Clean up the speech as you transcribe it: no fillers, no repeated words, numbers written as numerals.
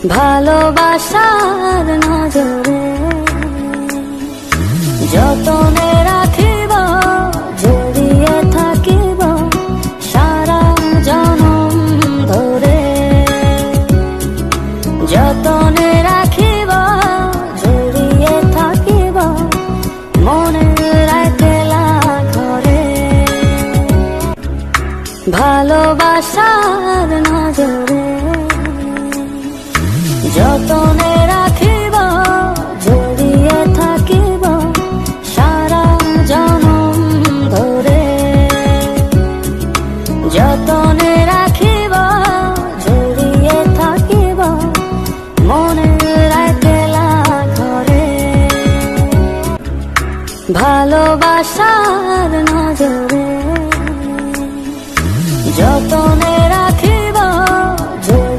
ভালোবাসার নজরে যতনে রাখিব, জড়িয়ে থাকিব সারা জনম ধরে। যতনে রাখিব, জড়িয়ে থাকিব মনের একলা ঘরে। ভালোবাসার নজরে যতনে রাখিব, জড়িয়ে থাকিব সারা জনম ধরে। যতনে রাখিব, জড়িয়ে থাকিব মনের একলা ঘরে। ভালোবাসা